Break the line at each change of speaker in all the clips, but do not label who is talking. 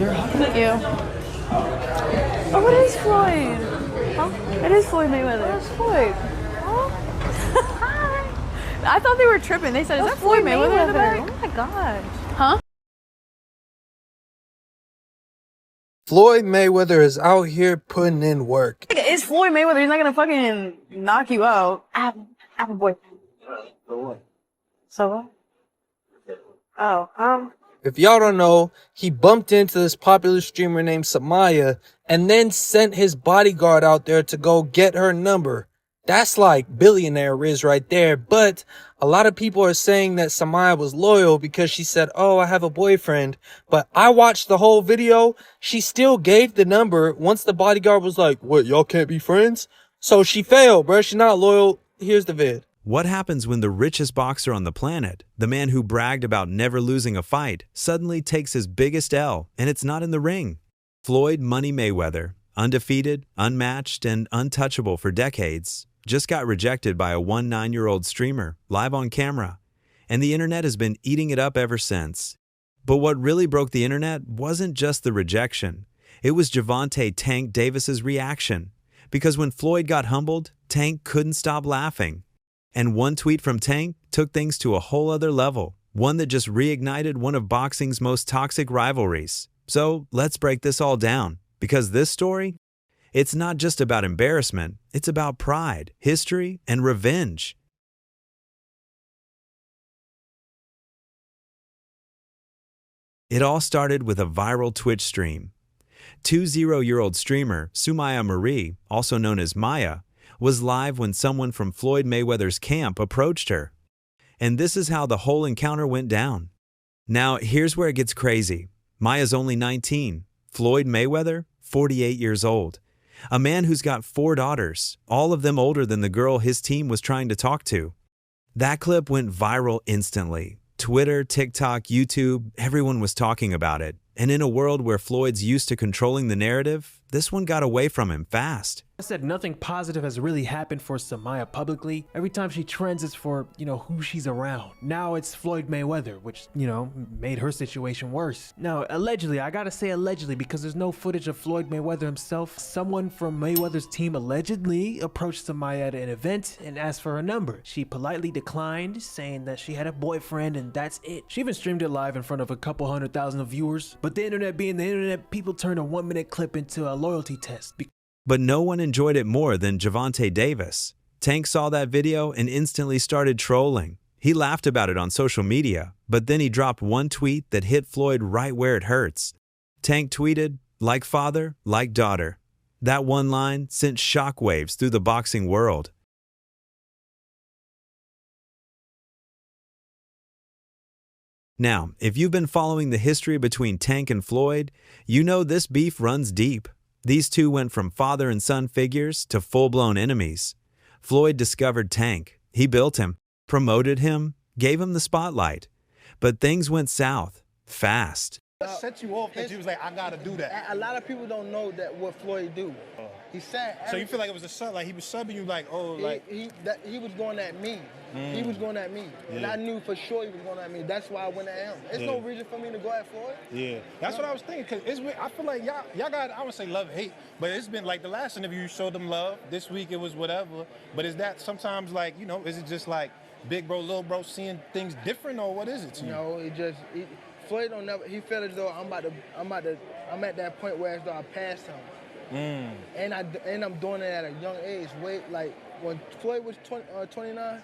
Thank you. Oh, it is Floyd. Huh? It is Floyd Mayweather. It's Floyd. Hi. I thought they were tripping. They said, is that Floyd Mayweather in the back? Oh my god. Huh?
Floyd Mayweather is out here putting in work.
It's Floyd Mayweather. He's not gonna fucking knock you out. I have a boyfriend. So what? Oh,
If y'all don't know, he bumped into this popular streamer named Samaya and then sent his bodyguard out there to go get her number. That's like billionaire Riz right there. But a lot of people are saying that Samaya was loyal because she said, oh, I have a boyfriend. But I watched the whole video. She still gave the number once the bodyguard was like, what, y'all can't be friends? So she failed, bro. She's not loyal. Here's the vid.
What happens when the richest boxer on the planet, the man who bragged about never losing a fight, suddenly takes his biggest L, and it's not in the ring? Floyd "Money" Mayweather, undefeated, unmatched, and untouchable for decades, just got rejected by a 19-year-old streamer live on camera, and the internet has been eating it up ever since. But what really broke the internet wasn't just the rejection. It was Gervonta "Tank" Davis's reaction. Because when Floyd got humbled, Tank couldn't stop laughing. And one tweet from Tank took things to a whole other level, one that just reignited one of boxing's most toxic rivalries. So let's break this all down, because this story, it's not just about embarrassment, it's about pride, history, and revenge. It all started with a viral Twitch stream. 20-year-old streamer Sumaya Marie, also known as Maya, was live when someone from Floyd Mayweather's camp approached her. And this is how the whole encounter went down. Now, here's where it gets crazy. Maya's only 19. Floyd Mayweather, 48 years old. A man who's got 4 daughters, all of them older than the girl his team was trying to talk to. That clip went viral instantly. Twitter, TikTok, YouTube, everyone was talking about it. And in a world where Floyd's used to controlling the narrative, this one got away from him fast.
I said nothing positive has really happened for Samaya publicly. Every time she trends, it's for, who she's around. Now it's Floyd Mayweather, which, made her situation worse. Now, allegedly, I gotta say allegedly because there's no footage of Floyd Mayweather himself. Someone from Mayweather's team allegedly approached Samaya at an event and asked for her number. She politely declined, saying that she had a boyfriend and that's it. She even streamed it live in front of a couple 100,000 viewers. But the internet being the internet, people turned a 1-minute clip into a loyalty test.
But no one enjoyed it more than Gervonta Davis. Tank saw that video and instantly started trolling. He laughed about it on social media, but then he dropped one tweet that hit Floyd right where it hurts. Tank tweeted, "Like father, like daughter." That one line sent shockwaves through the boxing world. Now, if you've been following the history between Tank and Floyd, you know this beef runs deep. These two went from father and son figures to full-blown enemies. Floyd discovered Tank. He built him, promoted him, gave him the spotlight. But things went south, fast.
Set you off that you was like, I gotta do that.
A lot of people don't know that what Floyd do. He said.
So you feel like it was a sub, like he was subbing you, like, oh, like
he was going at me. He was going at me, and I knew for sure he was going at me. That's why I went at him. There's no reason for me to go at Floyd.
Yeah, that's what I was thinking. Cause I feel like y'all got, I would say love and hate, but it's been like the last interview you showed them love. This week it was whatever. But is that sometimes like, is it just like big bro, little bro seeing things different, or what is it to you?
No, Floyd don't never. He felt as though I'm at that point where as though I passed him. And I'm doing it at a young age. Like when Floyd was 29,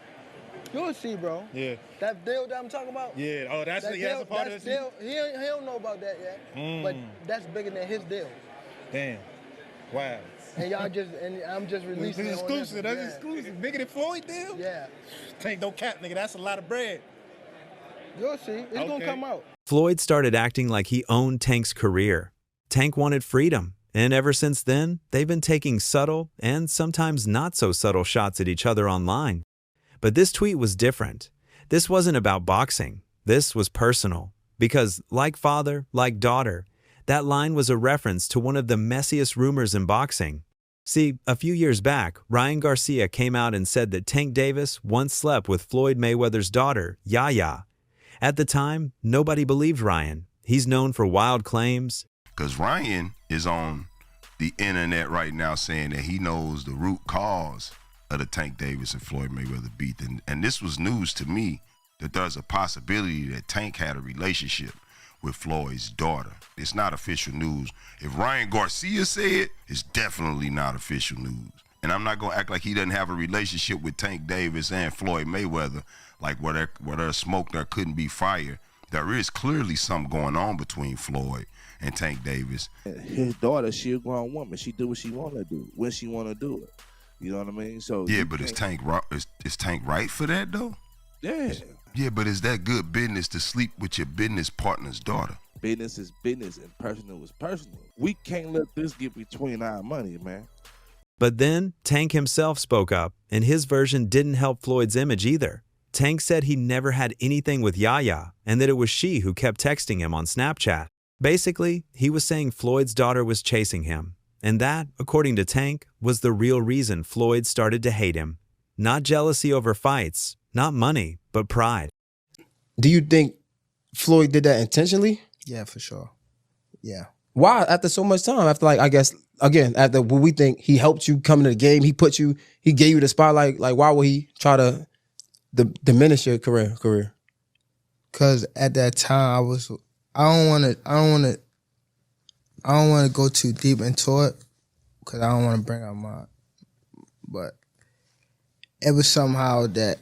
you'll see, bro.
Yeah.
That deal that I'm talking about.
Yeah. Oh, that's a part of this.
Deal, he don't know about that yet. But that's bigger than his deal.
Damn. Wow.
And I'm just releasing it.
This is exclusive. That's exclusive. Bigger than Floyd deal?
Yeah.
Tank, don't cap, nigga. That's a lot of bread.
You'll see. It's gonna come out.
Floyd started acting like he owned Tank's career. Tank wanted freedom, and ever since then, they've been taking subtle and sometimes not so subtle shots at each other online. But this tweet was different. This wasn't about boxing. This was personal. Because, like father, like daughter, that line was a reference to one of the messiest rumors in boxing. See, a few years back, Ryan Garcia came out and said that Tank Davis once slept with Floyd Mayweather's daughter, Yaya. At the time, nobody believed Ryan. He's known for wild claims.
Because Ryan is on the internet right now saying that he knows the root cause of the Tank Davis and Floyd Mayweather beef. And this was news to me that there's a possibility that Tank had a relationship with Floyd's daughter. It's not official news. If Ryan Garcia said it, it's definitely not official news. And I'm not gonna act like he doesn't have a relationship with Tank Davis and Floyd Mayweather, like where there's smoke there couldn't be fire. There is clearly something going on between Floyd and Tank Davis.
His daughter, she a grown woman. She do what she want to do when she want to do it. You know what I mean? So
yeah, but is Tank right for that though?
Yeah.
Yeah, but is that good business to sleep with your business partner's daughter?
Business is business and personal is personal. We can't let this get between our money, man.
But then Tank himself spoke up, and his version didn't help Floyd's image either. Tank said he never had anything with Yaya and that it was she who kept texting him on Snapchat. Basically, he was saying Floyd's daughter was chasing him, and that, according to Tank, was the real reason Floyd started to hate him. Not jealousy over fights, not money, but pride.
Do you think Floyd did that intentionally?
Yeah, for sure. Yeah.
Why? After so much time, after like, I guess, again, after what we think he helped you come into the game, he gave you the spotlight, like why would he try to diminish your career?
Cause at that time I don't want to go too deep into it, cause I don't want to bring up but it was somehow that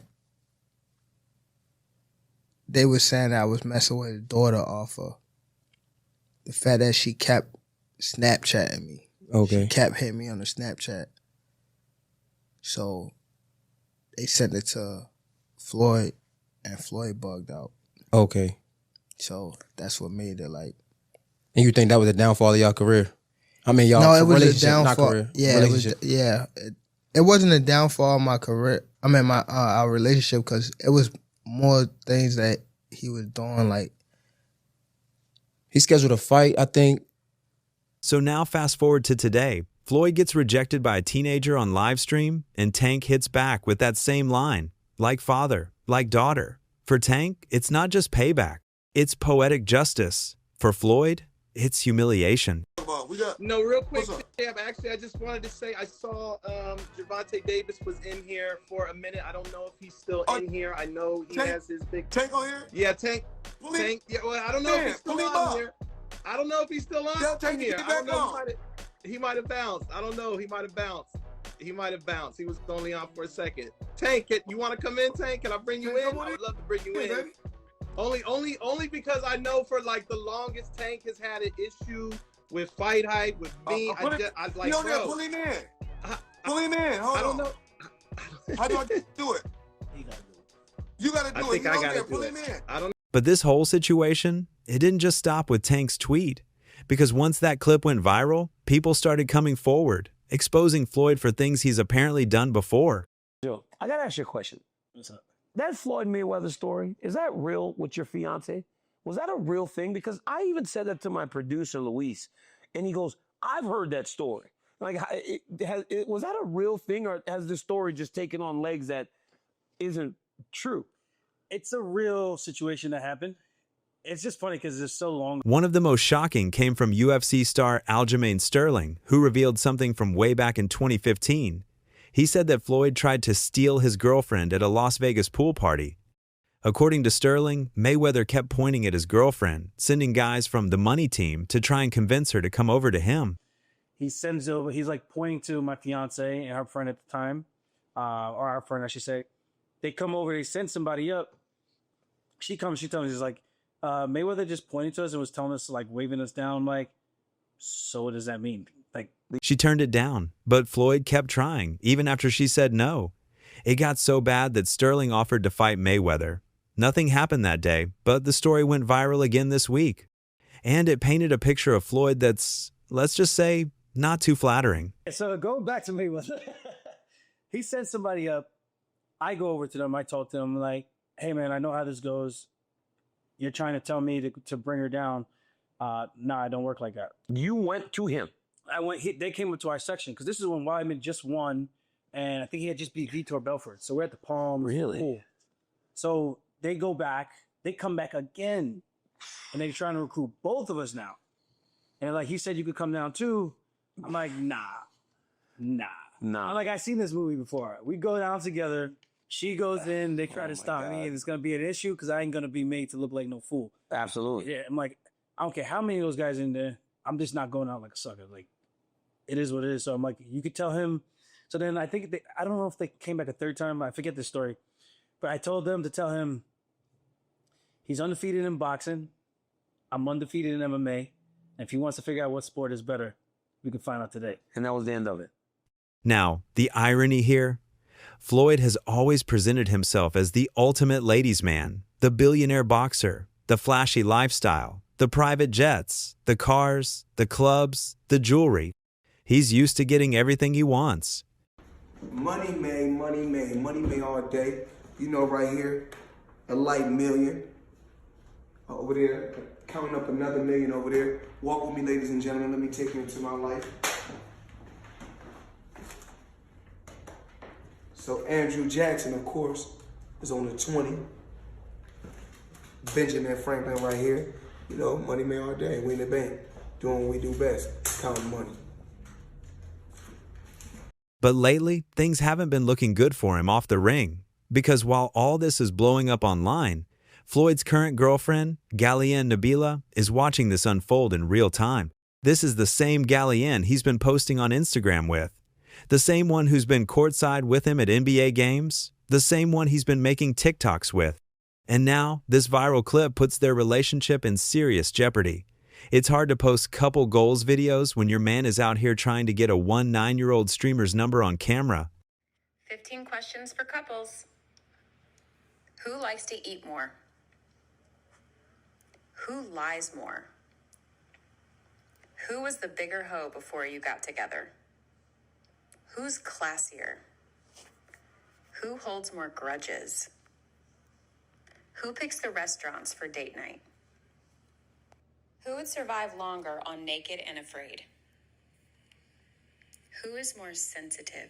they were saying that I was messing with his daughter off of the fact that she kept Snapchatting me.
Okay.
She kept hitting me on the Snapchat. So they sent it to Floyd, and Floyd bugged out.
Okay.
So that's what made it like.
And you think that was a downfall of y'all career? I mean, y'all
No, it was a
relationship,
downfall.
not career.
Yeah,
relationship.
It wasn't a downfall of my career. I mean, our relationship, because it was more things that he was doing. Like
he scheduled a fight, I think.
So now fast forward to today. Floyd gets rejected by a teenager on live stream, and Tank hits back with that same line. Like father, like daughter. For Tank, it's not just payback. It's poetic justice. For Floyd, it's humiliation.
No, real quick, Jab, actually, I just wanted to say I saw Gervonta Davis was in here for a minute. I don't know if he's still in here. I know he has his big...
Tank on here?
Yeah, Tank. Tank. Yeah, well, I don't know if he's still on here. I don't know if he's still on here. I don't know. He might have bounced. I don't know. He might have bounced. He was only on for a second. Tank, you want to come in, Tank? Can I bring you in? I would love to bring you in. Baby. Only because I know for like the longest Tank has had an issue with fight hype, with me. I like, bro.
Pull him in. Pull him in. Hold on.
I don't know.
How do I do it? You gotta do it.
I think I gotta do it. I don't know.
But this whole situation, it didn't just stop with Tank's tweet. Because once that clip went viral, people started coming forward, exposing Floyd for things he's apparently done before.
Joe, I gotta ask you a question. What's up? That Floyd Mayweather story, is that real with your fiance? Was that a real thing? Because I even said that to my producer, Luis, and he goes, I've heard that story. Like, was that a real thing, or has the story just taken on legs that isn't true?
It's a real situation that happened. It's just funny because it's so long.
One of the most shocking came from UFC star Aljamain Sterling, who revealed something from way back in 2015. He said that Floyd tried to steal his girlfriend at a Las Vegas pool party. According to Sterling, Mayweather kept pointing at his girlfriend, sending guys from the money team to try and convince her to come over to him.
He sends over, he's like pointing to my fiance and her friend at the time, or our friend, I should say. They come over, they send somebody up. She comes, she tells me, she's like, Mayweather just pointed to us and was telling us, like, waving us down. I'm like, so what does that mean? Like,
she turned it down, but Floyd kept trying, even after she said no. It got so bad that Sterling offered to fight Mayweather. Nothing happened that day, but the story went viral again this week. And it painted a picture of Floyd that's, let's just say, not too flattering.
So going back to Mayweather, he sent somebody up. I go over to them. I talk to them like, hey, man, I know how this goes. You're trying to tell me to bring her down. Nah, I don't work like that.
You went to him.
I went. They came up to our section because this is when Wyman just won, and I think he had just beat Vitor Belfort. So we're at the Palms.
Really?
Pool. So they go back. They come back again, and they're trying to recruit both of us now. And like he said, you could come down too. I'm like, nah. I'm like, I've seen this movie before. We go down together. She goes in. They try to stop me, and it's gonna be an issue because I ain't gonna be made to look like no fool.
Absolutely.
Yeah, I'm like, I don't care how many of those guys in there. I'm just not going out like a sucker. Like, it is what it is. So I'm like, you could tell him. So then I think I don't know if they came back a third time. I forget the story, but I told them to tell him he's undefeated in boxing. I'm undefeated in MMA. And if he wants to figure out what sport is better, we can find out today.
And that was the end of it.
Now, the irony here, Floyd has always presented himself as the ultimate ladies' man, the billionaire boxer, the flashy lifestyle, the private jets, the cars, the clubs, the jewelry. He's used to getting everything he wants.
Money made all day. You know, right here, a light million. Over there, counting up another million over there. Walk with me, ladies and gentlemen. Let me take you into my life. So Andrew Jackson, of course, is on the 20. Benjamin Franklin right here. You know, money made all day. We in the bank, doing what we do best, counting money.
But lately, things haven't been looking good for him off the ring, because while all this is blowing up online, Floyd's current girlfriend, Gallienne Nabila, is watching this unfold in real time. This is the same Gallienne he's been posting on Instagram with, the same one who's been courtside with him at NBA games, the same one he's been making TikToks with. And now, this viral clip puts their relationship in serious jeopardy. It's hard to post couple goals videos when your man is out here trying to get a 9-year-old streamer's number on camera.
15 questions for couples. Who likes to eat more? Who lies more? Who was the bigger hoe before you got together? Who's classier? Who holds more grudges? Who picks the restaurants for date night? Who would survive longer on Naked and Afraid? Who is more sensitive?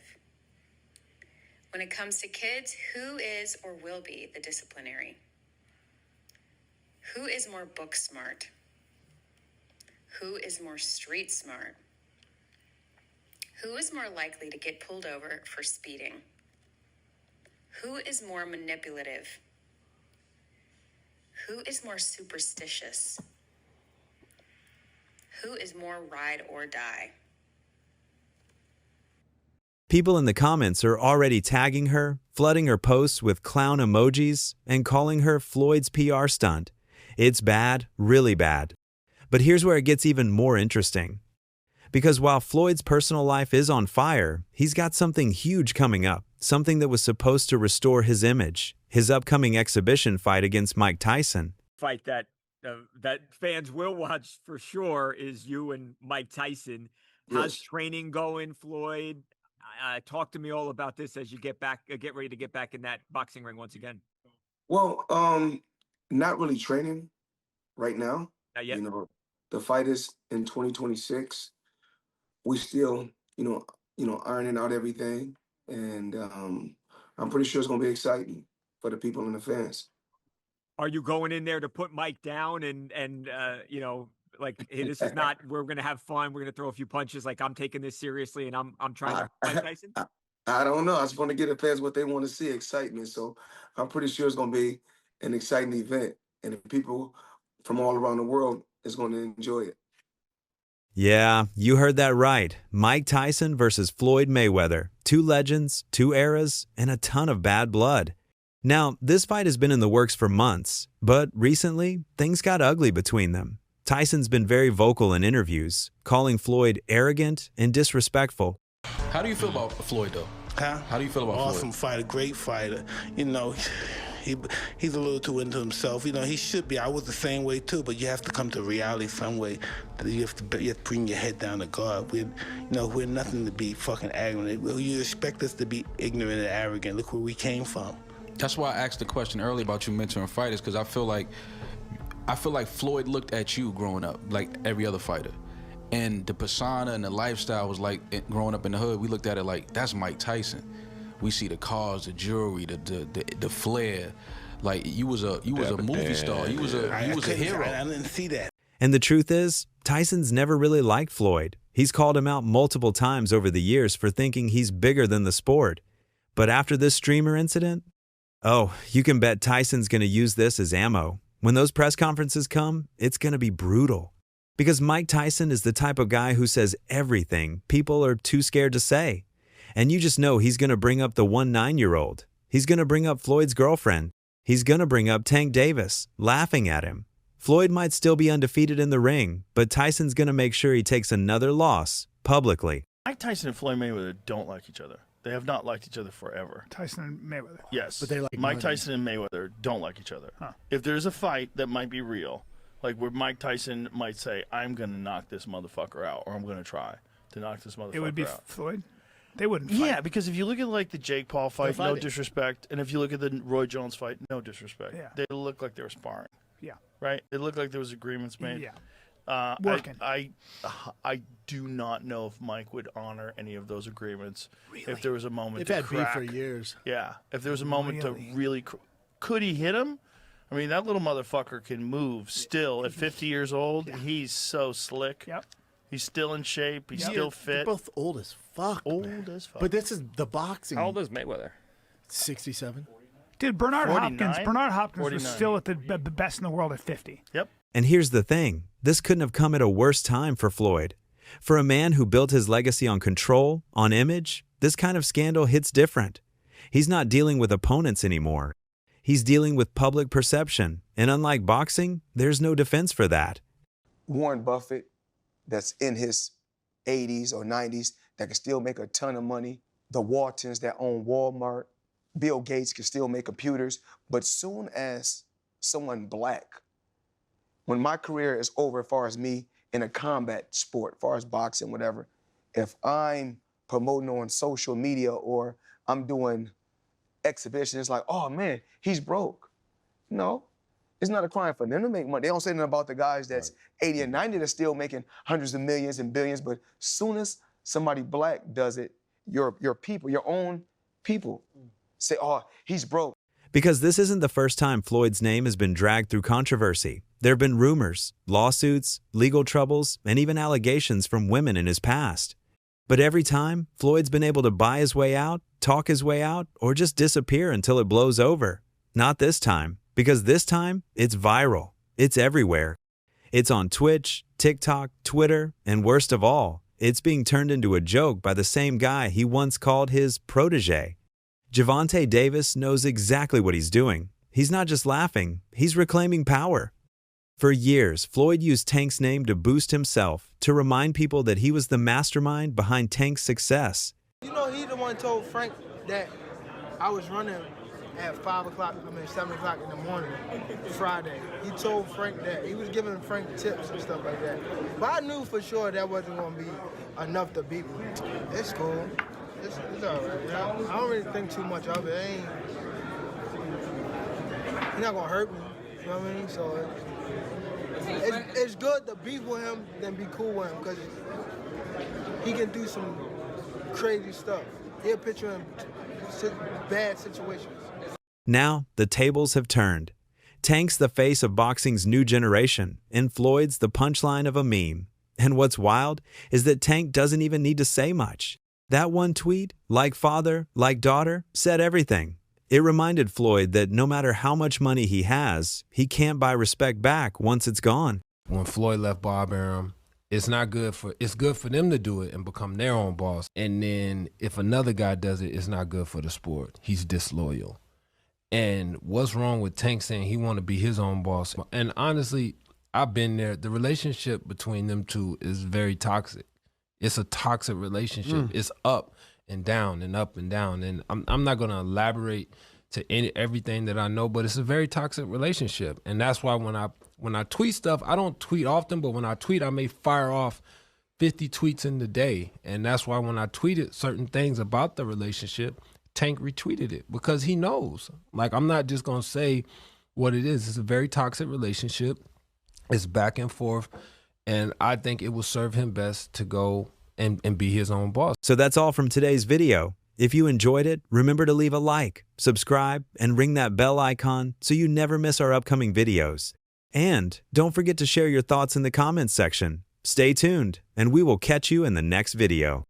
When it comes to kids, who is or will be the disciplinary? Who is more book smart? Who is more street smart? Who is more likely to get pulled over for speeding? Who is more manipulative? Who is more superstitious? Who is more ride or die?
People in the comments are already tagging her, flooding her posts with clown emojis, and calling her Floyd's PR stunt. It's bad, really bad. But here's where it gets even more interesting. Because while Floyd's personal life is on fire, he's got something huge coming up, something that was supposed to restore his image, his upcoming exhibition fight against Mike Tyson.
Fight that fans will watch for sure is you and Mike Tyson. How's training going, Floyd? Talk to me all about this as you get ready to get back in that boxing ring once again.
Well, not really training right now.
Not yet.
You know, the fight is in 2026. We still, ironing out everything, and I'm pretty sure it's gonna be exciting for the people and the fans.
Are you going in there to put Mike down and like, hey, this is not, we're gonna have fun, we're gonna throw a few punches, like I'm taking this seriously and I'm trying to Mike Tyson?
I don't know. I just want to get the fans what they want to see, excitement. So I'm pretty sure it's gonna be an exciting event, and people from all around the world is going to enjoy it.
Yeah, you heard that right. Mike Tyson versus Floyd Mayweather. 2 legends, 2 eras, and a ton of bad blood. Now, this fight has been in the works for months, but recently, things got ugly between them. Tyson's been very vocal in interviews, calling Floyd arrogant and disrespectful.
How do you feel about Floyd, though?
Huh?
How do you feel about Floyd?
Awesome fighter, great fighter. He's a little too into himself. He should be. I was the same way too, but you have to come to reality some way. You have to bring your head down to God. We're nothing to be fucking arrogant. You expect us to be ignorant and arrogant. Look where we came from.
That's why I asked the question earlier about you mentoring fighters, because I feel like Floyd looked at you growing up like every other fighter. And the persona and the lifestyle was like, growing up in the hood, we looked at it like, that's Mike Tyson. We see the cars, the jewelry, the flair. Like you was a movie star. You was a hero.
I didn't see that.
And the truth is, Tyson's never really liked Floyd. He's called him out multiple times over the years for thinking he's bigger than the sport. But after this streamer incident, oh, you can bet Tyson's going to use this as ammo. When those press conferences come, it's going to be brutal. Because Mike Tyson is the type of guy who says everything people are too scared to say. And you just know he's going to bring up the 9-year-old. He's going to bring up Floyd's girlfriend. He's going to bring up Tank Davis, laughing at him. Floyd might still be undefeated in the ring, but Tyson's going to make sure he takes another loss publicly.
Mike Tyson and Floyd Mayweather don't like each other. They have not liked each other forever.
Tyson and Mayweather.
Yes.
But they like
Mike Tyson and Mayweather don't like each other.
Huh.
If there's a fight that might be real, like where Mike Tyson might say, I'm going to knock this motherfucker out, or I'm going to try to knock this motherfucker out.
It would be Floyd? They wouldn't fight.
Yeah, because if you look at like the Jake Paul fight,
They're
no
fighting.
disrespect. And if you look at the Roy Jones fight, no disrespect.
Yeah.
They look like they were sparring.
Yeah.
Right? It looked like there was agreements made.
Yeah. Working.
I do not know if Mike would honor any of those agreements if there was a moment
They've
to
had beef
crack.
for years.
Yeah. If there was a moment to really... Could he hit him? I mean, that little motherfucker can move still. At 50 years old, he's so slick.
Yep.
He's still in shape. He's still fit.
They're both old as fuck.
Old
man.
as fuck.
But this is the boxing.
How old is Mayweather?
67.
Dude, Bernard
49?
Hopkins was
49.
still at the best in the world at 50.
Yep.
And here's the thing, this couldn't have come at a worse time for Floyd. For a man who built his legacy on control, on image, this kind of scandal hits different. He's not dealing with opponents anymore. He's dealing with public perception, and unlike boxing, there's no defense for that.
Warren Buffett, that's in his 80s or 90s, that can still make a ton of money. The Waltons that own Walmart. Bill Gates can still make computers. But soon as someone black, when my career is over as far as me in a combat sport, as far as boxing, whatever, if I'm promoting on social media or I'm doing exhibitions, it's like, oh man, he's broke. No, it's not a crime for them to make money. They don't say nothing about the guys that's 80 and 90 that's still making hundreds of millions and billions, but soon as somebody black does it, your people, your own people say, oh, he's broke.
Because this isn't the first time Floyd's name has been dragged through controversy. There have been rumors, lawsuits, legal troubles, and even allegations from women in his past. But every time, Floyd's been able to buy his way out, talk his way out, or just disappear until it blows over. Not this time, because this time, it's viral. It's everywhere. It's on Twitch, TikTok, Twitter, and worst of all, it's being turned into a joke by the same guy he once called his protégé. Gervonta Davis knows exactly what he's doing. He's not just laughing, he's reclaiming power. For years, Floyd used Tank's name to boost himself, to remind people that he was the mastermind behind Tank's success.
You know, he the one told Frank that I was running at 7 o'clock in the morning, Friday. He told Frank that. He was giving Frank tips and stuff like that. But I knew for sure that wasn't going to be enough to beat me. It's cool. It's all right. I don't really think too much of it. He's not going to hurt me. You know what I mean? So it's good to be with him than be cool with him because he can do some crazy stuff. He'll put you in bad situations.
Now, the tables have turned. Tank's the face of boxing's new generation, and Floyd's the punchline of a meme. And what's wild is that Tank doesn't even need to say much. That one tweet, like father, like daughter, said everything. It reminded Floyd that no matter how much money he has, he can't buy respect back once it's gone.
When Floyd left Bob Arum, it's good for them to do it and become their own boss. And then if another guy does it, it's not good for the sport. He's disloyal. And what's wrong with Tank saying he want to be his own boss? And honestly, I've been there. The relationship between them two is very toxic. It's a toxic relationship. It's up and down and up and down. And I'm not going to elaborate to everything that I know, but it's a very toxic relationship. And that's why when I tweet stuff, I don't tweet often, but when I tweet, I may fire off 50 tweets in the day. And that's why when I tweeted certain things about the relationship, Tank retweeted it because he knows. Like, I'm not just going to say what it is. It's a very toxic relationship. It's back and forth. And I think it will serve him best to go and be his own boss.
So that's all from today's video. If you enjoyed it, remember to leave a like, subscribe, and ring that bell icon so you never miss our upcoming videos. And don't forget to share your thoughts in the comments section. Stay tuned, and we will catch you in the next video.